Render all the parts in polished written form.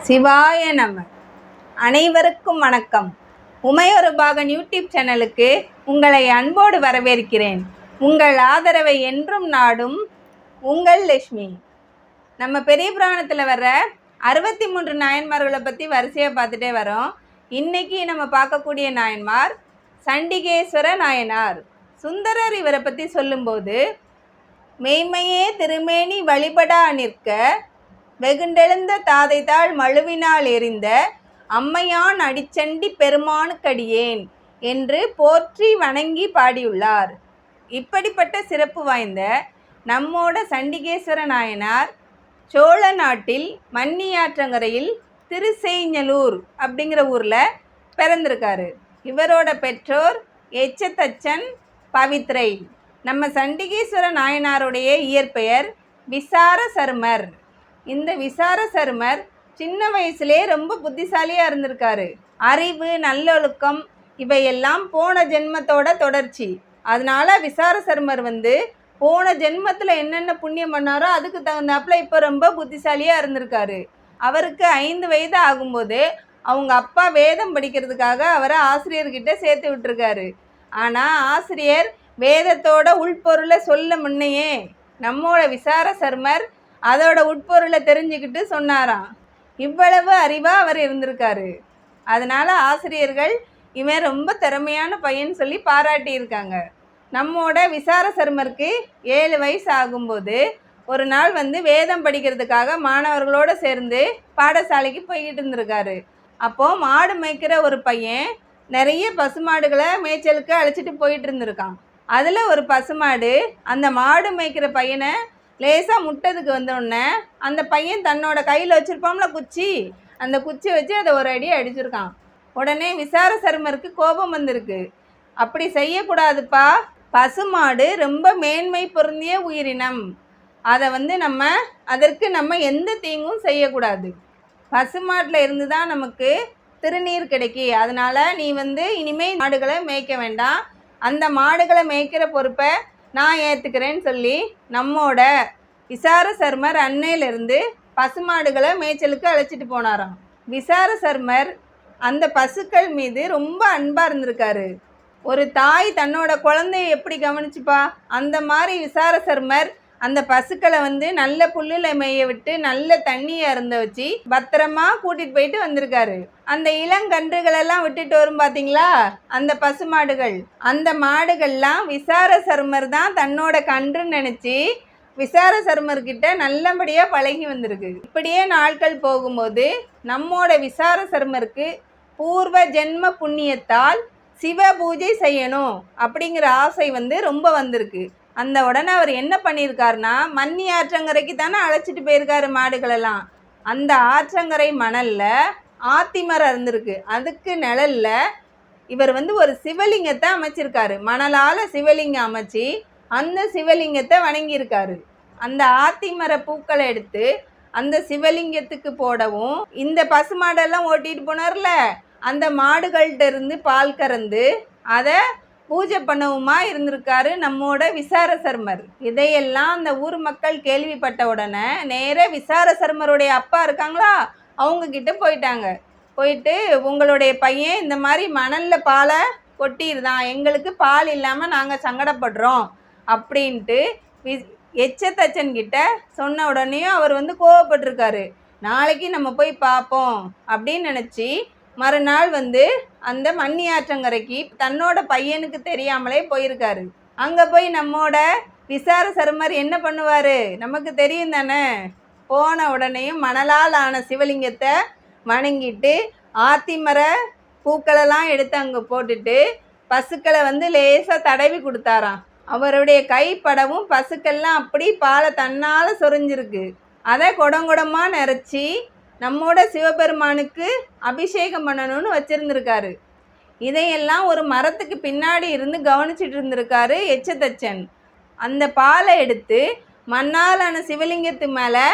சிவாய நம. அனைவருக்கும் வணக்கம். உமையொரு பாகன் யூடியூப் சேனலுக்கு உங்களை அன்போடு வரவேற்கிறேன். உங்கள் ஆதரவை என்றும் நாடும் உங்கள் லட்சுமி. நம்ம பெரிய புராணத்தில் வர்ற 63 நாயன்மார்களை பற்றி வரிசையாக பார்த்துட்டே வரோம். இன்றைக்கி நம்ம பார்க்கக்கூடிய நாயன்மார் சண்டிகேஸ்வர நாயனார். சுந்தரர் இவரை பற்றி சொல்லும்போது, மெய்மையே திருமேனி வழிபடா நிற்க வெகுண்டெழுந்த தாதைத்தாள் மழுவினால் எறிந்த அம்மையான் அடிச்சண்டி பெருமானுக்கடியேன் என்று போற்றி வணங்கி பாடியுள்ளார். இப்படிப்பட்ட சிறப்பு வாய்ந்த நம்மோட சண்டிகேஸ்வர நாயனார் சோழ நாட்டில் மன்னியாற்றங்கரையில் திருசெய்ஞலூர் அப்படிங்கிற ஊரில் பிறந்திருக்காரு. இவரோட பெற்றோர் எச்சத்தச்சன் பவித்ரை. நம்ம சண்டிகேஸ்வர நாயனாருடைய இயற்பெயர் விசார சர்மர். இந்த விசார சர்மர் சின்ன வயசுலே ரொம்ப புத்திசாலியாக இருந்திருக்காரு. அறிவு, நல்லொழுக்கம் இவையெல்லாம் போன ஜென்மத்தோட தொடர்ச்சி. அதனால விசார சர்மர் போன ஜென்மத்தில் என்னென்ன புண்ணியம் பண்ணாரோ அதுக்கு தகுந்தாப்புல இப்போ ரொம்ப புத்திசாலியாக இருந்திருக்காரு. அவருக்கு 5 வயது ஆகும்போது அவங்க அப்பா வேதம் படிக்கிறதுக்காக அவரை ஆசிரியர்கிட்ட சேர்த்து விட்டுருக்காரு. ஆனால் ஆசிரியர் வேதத்தோட உள்பொருளை சொல்ல முன்னையே நம்மோட விசார சர்மர் அதோட உட்பொருளை தெரிஞ்சுக்கிட்டு சொன்னாராம். இவ்வளவு அறிவாக அவர் இருந்திருக்காரு. அதனால் ஆசிரியர்கள் இவன் ரொம்ப திறமையான பையன் சொல்லி பாராட்டியிருக்காங்க. நம்மோட விசார சர்மருக்கு 7 வயசு ஆகும்போது ஒரு நாள் வேதம் படிக்கிறதுக்காக மாணவர்களோடு சேர்ந்து பாடசாலைக்கு போய்கிட்டு இருந்திருக்காரு. அப்போது மாடு மேய்க்கிற ஒரு பையன் நிறைய பசுமாடுகளை மேய்ச்சலுக்கு அழைச்சிட்டு போயிட்டு இருந்திருக்கான். அதில் ஒரு பசுமாடு அந்த மாடு மேய்க்கிற பையனை லேசாக முட்டதுக்கு வந்தோடனே அந்த பையன் தன்னோட கையில் வச்சுருப்பாம்ல குச்சி, அந்த குச்சி வச்சு அதை ஒரு அடி அடிச்சிருக்கான். உடனே விசார சர்மருக்கு கோபம் வந்திருக்கு. அப்படி செய்யக்கூடாதுப்பா, பசுமாடு ரொம்ப மேன்மை பொருந்திய உயிரினம், அதை அதற்கு நம்ம எந்த தீங்கும் செய்யக்கூடாது. பசுமாட்டில் இருந்து தான் நமக்கு திருநீர் கிடைக்கி. அதனால் நீ இனிமேல் மாடுகளை மேய்க்க வேண்டாம், அந்த மாடுகளை மேய்க்கிற பொறுப்பை நான் ஏற்றுக்கிறேன்னு சொல்லி நம்மோட விசார சர்மர் அன்னையிலிருந்து பசுமாடுகளை மேய்ச்சலுக்கு அழைச்சிட்டு போனாராம். விசார சர்மர் அந்த பசுக்கள் மீது ரொம்ப அன்பாக இருந்திருக்காரு. ஒரு தாய் தன்னோட குழந்தைய எப்படி கவனிச்சுப்பா, அந்த மாதிரி விசார சர்மர் அந்த பசுக்களை நல்ல புல்லில் மேய விட்டு நல்ல தண்ணியை அருந்த வச்சு பத்திரமா கூட்டிகிட்டு போயிட்டு வந்திருக்காரு. அந்த இளங்கன்றுகளெல்லாம் விட்டுட்டு வரும் பார்த்தீங்களா, அந்த பசுமாடுகள், அந்த மாடுகள்லாம் விசார சர்மர் தான் தன்னோட கன்றுன்னு நினச்சி விசார சர்மர்கிட்ட நல்லபடியாக பழகி வந்திருக்கு. இப்படியே நாட்கள் போகும்போது நம்மோட விசார சர்மருக்கு பூர்வ ஜென்ம புண்ணியத்தால் சிவ பூஜை செய்யணும் அப்படிங்கிற ஆசை ரொம்ப வந்திருக்கு. அந்த உடனே அவர் என்ன பண்ணியிருக்காருனா, மன்னி ஆற்றங்கரைக்கு தானே அழைச்சிட்டு போயிருக்காரு மாடுகளெல்லாம். அந்த ஆற்றங்கரை மணலில் ஆத்திமரம் இருந்திருக்கு. அதுக்கு நிழலில் இவர் ஒரு சிவலிங்கத்தை அமைச்சிருக்காரு. மணலால் சிவலிங்கம் அமைச்சு அந்த சிவலிங்கத்தை வணங்கியிருக்காரு. அந்த ஆத்திமர பூக்களை எடுத்து அந்த சிவலிங்கத்துக்கு போடவும், இந்த பசுமாடெல்லாம் ஓட்டிகிட்டு போனார்ல, அந்த மாடுகள்கிட்ட இருந்து பால் கறந்து அதை பூஜை பண்ணவுமா இருந்திருக்காரு நம்மோட விசார சர்மர். இதையெல்லாம் அந்த ஊர் மக்கள் கேள்விப்பட்ட உடனே நேராக விசார சர்மருடைய அப்பா இருக்காங்களா, அவங்கக்கிட்ட போயிட்டாங்க. போயிட்டு, உங்களுடைய பையன் இந்த மாதிரி மணலில் பாலை கொட்டிடுதான், எங்களுக்கு பால் இல்லாமல் நாங்கள் சங்கடப்படுறோம் அப்படின்ட்டு எச்சத்தச்சன்கிட்ட சொன்ன உடனேயும் அவர் கோவப்பட்டிருக்காரு. நாளைக்கு நம்ம போய் பார்ப்போம் அப்படின்னு நினச்சி மறுநாள் அந்த மன்னியாற்றங்கரைக்கு தன்னோட பையனுக்கு தெரியாமலே போயிருக்காரு. அங்கே போய் நம்மோட விசார சர்மர் என்ன பண்ணுவார் நமக்கு தெரியும் தானே. போன உடனேயும் மணலால் ஆன சிவலிங்கத்தை வணங்கிட்டு ஆத்திமர பூக்களெல்லாம் எடுத்து அங்கே போட்டுட்டு பசுக்களை லேசாக தடவி கொடுத்தாராம். அவருடைய கைப்படவும் பசுக்கள்லாம் அப்படி பாலை தன்னால் சொரிஞ்சிருக்கு. அதை குடங்குடமாக நிறச்சி நம்மோட சிவபெருமானுக்கு அபிஷேகம் பண்ணணும்னு வச்சுருந்துருக்காரு. இதையெல்லாம் ஒரு மரத்துக்கு பின்னாடி இருந்து கவனிச்சிட்டு இருந்திருக்காரு எச்சத்தச்சன். அந்த பாலை எடுத்து மண்ணாலான சிவலிங்கத்து மேலே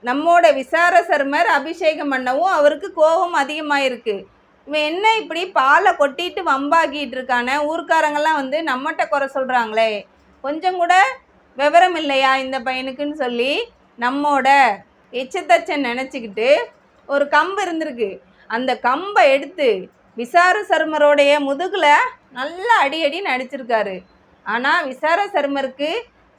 நம்மோட விசார சர்மர் அபிஷேகம் பண்ணவும் அவருக்கு கோபம் அதிகமாயிருக்கு. இவன் என்ன இப்படி பாலை கொட்டிட்டு வம்பாக்கிட்டு இருக்கானே, ஊர்க்காரங்கெல்லாம் நம்மகிட்ட குறை சொல்கிறாங்களே, கொஞ்சம் கூட விவரம் இல்லையா இந்த பையனுக்குன்னு சொல்லி நம்மோட எச்சத்தச்சன் நினச்சிக்கிட்டு ஒரு கம்பு இருந்திருக்கு. அந்த கம்பை எடுத்து விசார சர்மருடைய முதுகுல நல்லா அடி அடின்னு அடிச்சிருக்காரு. ஆனால் விசார சர்மருக்கு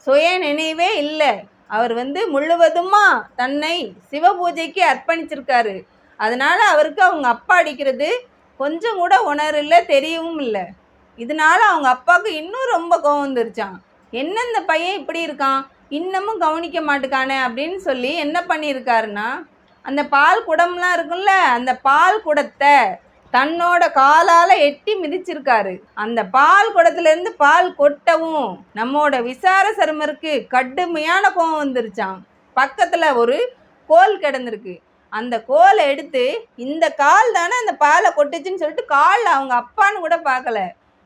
சுய நினைவே இல்லை. அவர் முழுவதுமா தன்னை சிவ பூஜைக்கு அர்ப்பணிச்சிருக்காரு. அதனால அவருக்கு அவங்க அப்பா அடிக்கிறது கொஞ்சம் கூட உணரல, தெரியவும் இல்லை. இதனால அவங்க அப்பாவுக்கு இன்னும் ரொம்ப கோவம் வந்துருச்சான். என்ன இந்த பையன் இப்படி இருக்கான், இன்னமும் கவனிக்க மாட்டுக்கானே அப்படின்னு சொல்லி என்ன பண்ணியிருக்காருன்னா, அந்த பால் குடம்லாம் இருக்குல்ல, அந்த பால் குடத்தை தன்னோட காலால் எட்டி மிதிச்சிருக்காரு. அந்த பால் குடத்துலேருந்து பால் கொட்டவும் நம்மோட விசார சர்மருக்கு கடுமையான கோவம் வந்துருச்சான். பக்கத்தில் ஒரு கோல் கிடந்திருக்கு. அந்த கோலை எடுத்து, இந்த கால் தானே அந்த பாலை கொட்டுச்சுன்னு சொல்லிட்டு காலில் அவங்க அப்பான்னு கூட பார்க்கல,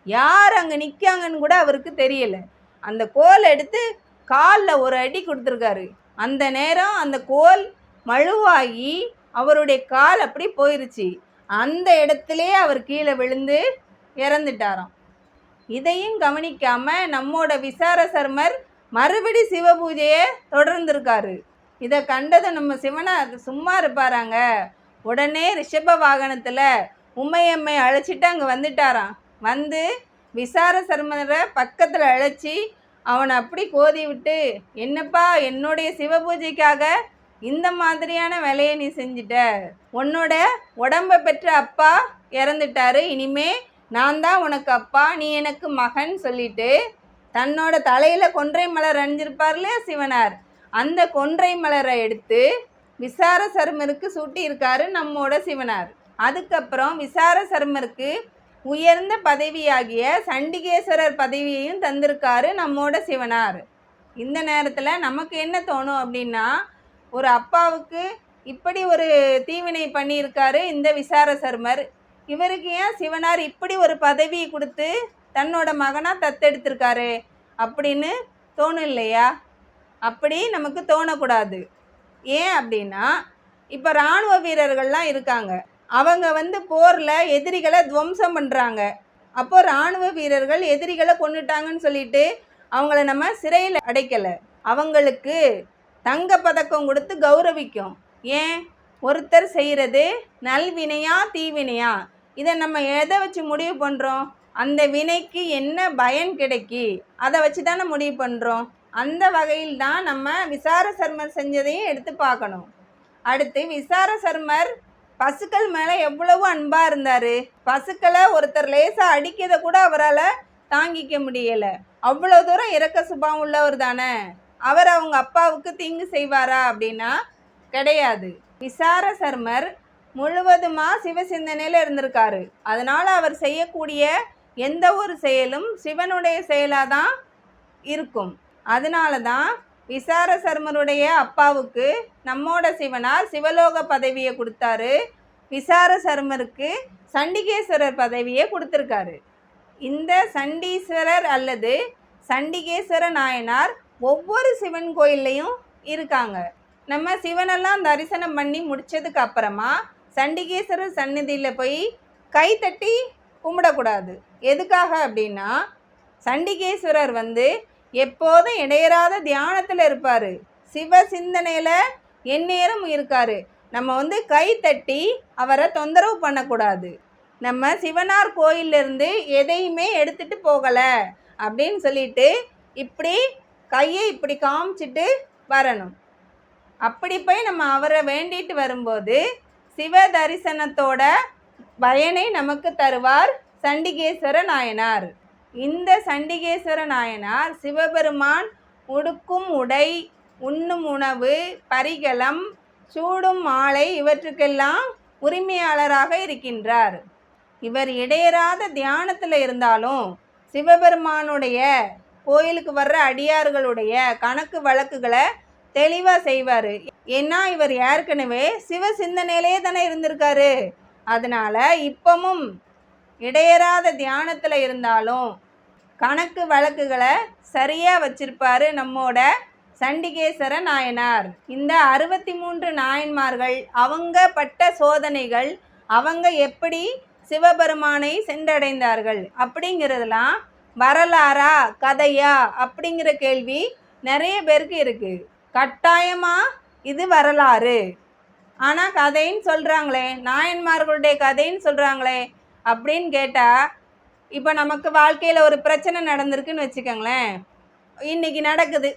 யார் அங்கே நிற்காங்கன்னு கூட அவருக்கு தெரியலை. அந்த கோலை எடுத்து காலில் ஒரு அடி கொடுத்துருக்காரு. அந்த நேரம் அந்த கோல் மழுவாகி அவருடைய கால் அப்படி போயிருச்சு. அந்த இடத்துலே அவர் கீழே விழுந்து இறந்துட்டாராம். இதையும் கவனிக்காம நம்மோட விசார சர்மர் மறுபடி சிவ பூஜையை தொடர்ந்துருக்காரு. இதை கண்டதும் நம்ம சிவனார் சும்மா இருப்பாராங்க. உடனே ரிஷப வாகனத்தில் உமையம்மை அழைச்சிட்டு அங்கே வந்துட்டாராம். வந்து விசார சர்மரை பக்கத்தில் அழைச்சி அவனை அப்படி கோதி விட்டு, என்னப்பா, என்னுடைய சிவ பூஜைக்காக இந்த மாதிரியான வேலையை நீ செஞ்சிட்ட, உன்னோட உடம்பை பெற்ற அப்பா இறந்துட்டாரு, இனிமே நான் தான் உனக்கு அப்பா, நீ எனக்கு மகன் சொல்லிட்டு தன்னோட தலையில் கொன்றை மலர் அணிஞ்சிருப்பார் இல்லையா சிவனார், அந்த கொன்றை மலரை எடுத்து விசார சர்மருக்கு சூட்டி இருக்காரு நம்மோட சிவனார். அதுக்கப்புறம் விசார சர்மருக்கு உயர்ந்த பதவியாகிய சண்டிகேஸ்வரர் பதவியையும் தந்திருக்காரு நம்மோட சிவனார். இந்த நேரத்தில் நமக்கு என்ன தோணும் அப்படின்னா, ஒரு அப்பாவுக்கு இப்படி ஒரு தீவினை பண்ணியிருக்காரு இந்த விசார சர்மர், இவருக்கு ஏன் சிவனார் இப்படி ஒரு பதவியை கொடுத்து தன்னோட மகனாக தத்தெடுத்திருக்காரு அப்படின்னு தோணும் இல்லையா? அப்படி நமக்கு தோணக்கூடாது. ஏன் அப்படின்னா, இப்போ இராணுவ வீரர்கள்லாம் இருக்காங்க. அவங்க போரில் எதிரிகளை துவம்சம் பண்ணுறாங்க. அப்போ இராணுவ வீரர்கள் எதிரிகளை கொண்டுட்டாங்கன்னு சொல்லிட்டு அவங்கள நம்ம சிறையில் அடைக்கலை, அவங்களுக்கு தங்க பதக்கம் கொடுத்து கௌரவிக்கும். ஏன்? ஒருத்தர் செய்கிறது நல்வினையா தீவினையா, இதை நம்ம எதை வச்சு முடிவு பண்ணுறோம்? அந்த வினைக்கு என்ன பயன் கிடைக்கி, அதை வச்சு தானே முடிவு பண்ணுறோம். அந்த வகையில் தான் நம்ம விசார சர்மர் செஞ்சதையும் எடுத்து பார்க்கணும். அடுத்து, விசார சர்மர் பசுக்கள் மேலே எவ்வளவு அன்பாக இருந்தார். பசுக்களை ஒருத்தர் லேசாக அடிக்கிறத கூட அவரால் தாங்கிக்க முடியலை. அவ்வளோ தூரம் இரக்க சுபாவம் உள்ளவர் தானே. அவர் அவங்க அப்பாவுக்கு தீங்கு செய்வாரா அப்படின்னா கிடையாது. விசார சர்மர் முழுவதுமாக சிவசிந்தனையில் இருந்திருக்காரு. அதனால் அவர் செய்யக்கூடிய எந்த ஒரு செயலும் சிவனுடைய செயலாக தான் இருக்கும். அதனால தான் விசார சர்மருடைய அப்பாவுக்கு நம்மோட சிவனார் சிவலோக பதவியை கொடுத்தாரு. விசார சர்மருக்கு சண்டிகேஸ்வரர் பதவியை கொடுத்துருக்காரு. இந்த சண்டீஸ்வரர் அல்லது சண்டிகேஸ்வர நாயனார் ஒவ்வொரு சிவன் கோயில்லையும் இருக்காங்க. நம்ம சிவனெல்லாம் தரிசனம் பண்ணி முடித்ததுக்கு அப்புறமா சண்டிகேஸ்வரர் சந்நிதியில் போய் கை தட்டி கும்பிடக்கூடாது. எதுக்காக அப்படின்னா, சண்டிகேஸ்வரர் எப்போதும் இடையறாத தியானத்தில் இருப்பார், சிவ சிந்தனையில் எந்நேரம் இருக்கார். நம்ம கை தட்டி அவரை தொந்தரவு பண்ணக்கூடாது. நம்ம சிவனார் கோயிலிருந்து எதையுமே எடுத்துகிட்டு போகலை அப்படின்னு சொல்லிட்டு இப்படி கையை இப்படி காமிச்சிட்டு வரணும். அப்படி போய் நம்ம அவரை வேண்டிட்டு வரும்போது சிவ தரிசனத்தோட பயனை நமக்கு தருவார் சண்டிகேஸ்வர நாயனார். இந்த சண்டிகேஸ்வர நாயனார் சிவபெருமான் உடுக்கும் உடை, உண்ணும் உணவு, பரிகலம், சூடும் மாலை இவற்றுக்கெல்லாம் உரிமையாளராக இருக்கின்றார். இவர் இடையறாத தியானத்தில் இருந்தாலும் சிவபெருமானுடைய கோயிலுக்கு வர்ற அடியார்களுடைய கணக்கு வழக்குகளை தெளிவாக செய்வார். ஏன்னா இவர் ஏற்கனவே சிவ சிந்தனையிலே தானே இருந்திருக்காரு. அதனால் இப்பவும் இடையறாத தியானத்தில் இருந்தாலும் கணக்கு வழக்குகளை சரியாக வச்சிருப்பார் நம்மோட சண்டிகேஸ்வர நாயனார். இந்த 63 நாயன்மார்கள் அவங்க பட்ட சோதனைகள், அவங்க எப்படி சிவபெருமானை சென்றடைந்தார்கள் அப்படிங்கிறதுலாம் வரலாறா கதையா அப்படிங்கிற கேள்வி நிறைய பேருக்கு இருக்குது. கட்டாயமாக இது வரலாறு. ஆனால் கதைன்னு சொல்கிறாங்களே, நாயன்மார்களுடைய கதைன்னு சொல்கிறாங்களே அப்படின்னு கேட்டால், இப்போ நமக்கு வாழ்க்கையில் ஒரு பிரச்சனை நடந்திருக்குன்னு வச்சுக்கோங்களேன். இன்றைக்கி நடக்குது,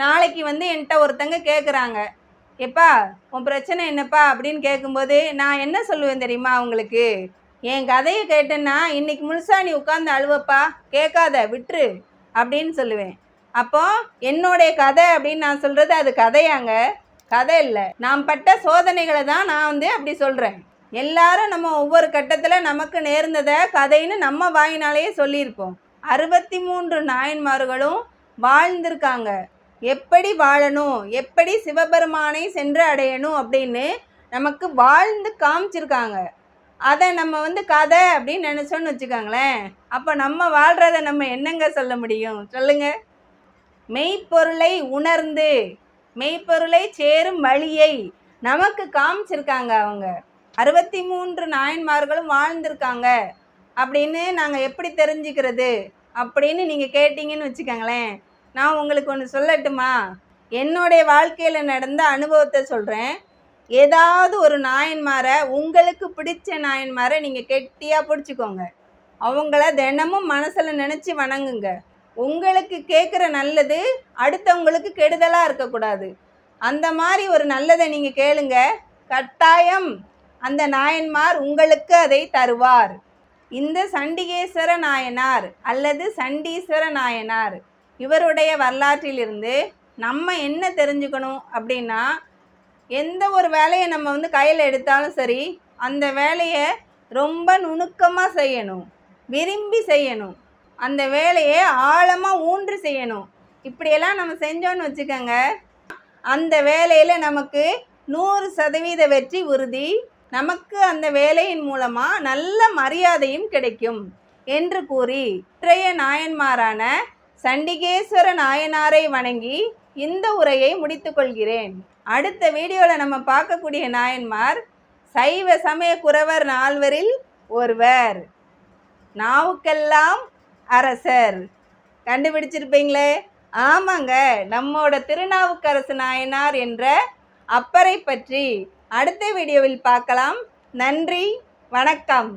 நாளைக்கு என்கிட்ட ஒருத்தங்க கேட்குறாங்க, எப்பா உன் பிரச்சனை என்னப்பா அப்படின்னு கேட்கும்போது நான் என்ன சொல்லுவேன் தெரியுமா அவங்களுக்கு? என் கதையை கேட்டேன்னா இன்னைக்கு முழுசா நீ உட்காந்து அழுவப்பா, கேட்காத விட்டுரு அப்படின்னு சொல்லுவேன். அப்போ என்னுடைய கதை அப்படின்னு நான் சொல்கிறது அது கதையாங்க? கதை இல்லை, நான் பட்ட சோதனைகளை தான் நான் அப்படி சொல்கிறேன். எல்லாரும் நம்ம ஒவ்வொரு கட்டத்தில் நமக்கு நேர்ந்ததை கதைன்னு நம்ம வாயினாலேயே சொல்லியிருப்போம். 63 நாயன்மார்களும் வாழ்ந்திருக்காங்க. எப்படி வாழணும், எப்படி சிவபெருமானை சென்று அடையணும் அப்படின்னு நமக்கு வாழ்ந்து காமிச்சிருக்காங்க. அதை நம்ம கதை அப்படின்னு நினச்சோன்னு வச்சுக்கோங்களேன், அப்போ நம்ம வாழ்கிறத நம்ம என்னங்க சொல்ல முடியும் சொல்லுங்க? மெய்ப்பொருளை உணர்ந்து மெய்ப்பொருளை சேரும் வழியை நமக்கு காமிச்சிருக்காங்க அவங்க. 63 நாயன்மார்களும் வாழ்ந்திருக்காங்க அப்படின்னு நாங்கள் எப்படி தெரிஞ்சுக்கிறது அப்படின்னு நீங்கள் கேட்டிங்கன்னு வச்சுக்கோங்களேன், நான் உங்களுக்கு ஒன்று சொல்லட்டுமா? என்னுடைய வாழ்க்கையில் நடந்த அனுபவத்தை சொல்கிறேன். ஏதாவது ஒரு நாயன்மாரை, உங்களுக்கு பிடிச்ச நாயன்மாரை நீங்கள் கெட்டியாக பிடிச்சிக்கோங்க. அவங்கள தினமும் மனசில் நினச்சி வணங்குங்க. உங்களுக்கு கேட்குற நல்லது அடுத்தவங்களுக்கு கெடுதலாக இருக்கக்கூடாது. அந்த மாதிரி ஒரு நல்லதை நீங்கள் கேளுங்க, கட்டாயம் அந்த நாயன்மார் உங்களுக்கு அதை தருவார். இந்த சண்டிகேஸ்வர நாயனார் அல்லது சண்டீஸ்வர நாயனார் இவருடைய வரலாற்றிலிருந்து நம்ம என்ன தெரிஞ்சுக்கணும் அப்படின்னா, எந்த ஒரு வேலையை நம்ம கையில் எடுத்தாலும் சரி, அந்த வேலையை ரொம்ப நுணுக்கமாக செய்யணும், விரும்பி செய்யணும், அந்த வேலையை ஆழமாக ஊன்றி செய்யணும். இப்படியெல்லாம் நம்ம செஞ்சோன்னு வச்சுக்கோங்க, அந்த வேலையில் நமக்கு 100% வெற்றி உறுதி. நமக்கு அந்த வேலையின் மூலமாக நல்ல மரியாதையும் கிடைக்கும் என்று கூறி இன்றைய நாயன்மாரான சண்டிகேஸ்வர நாயனாரை வணங்கி இந்த உரையை முடித்துக்கொள்கிறேன். அடுத்த வீடியோவில் நம்ம பார்க்கக்கூடிய நாயன்மார் சைவ சமய குரவர் 4வரில் ஒருவர், நாவுக்கெல்லாம் அரசர். கண்டுபிடிச்சிருப்பீங்களே? ஆமாங்க, நம்மோட திருநாவுக்கரசு நாயனார் என்ற அப்பரை பற்றி அடுத்த வீடியோவில் பார்க்கலாம். நன்றி, வணக்கம்.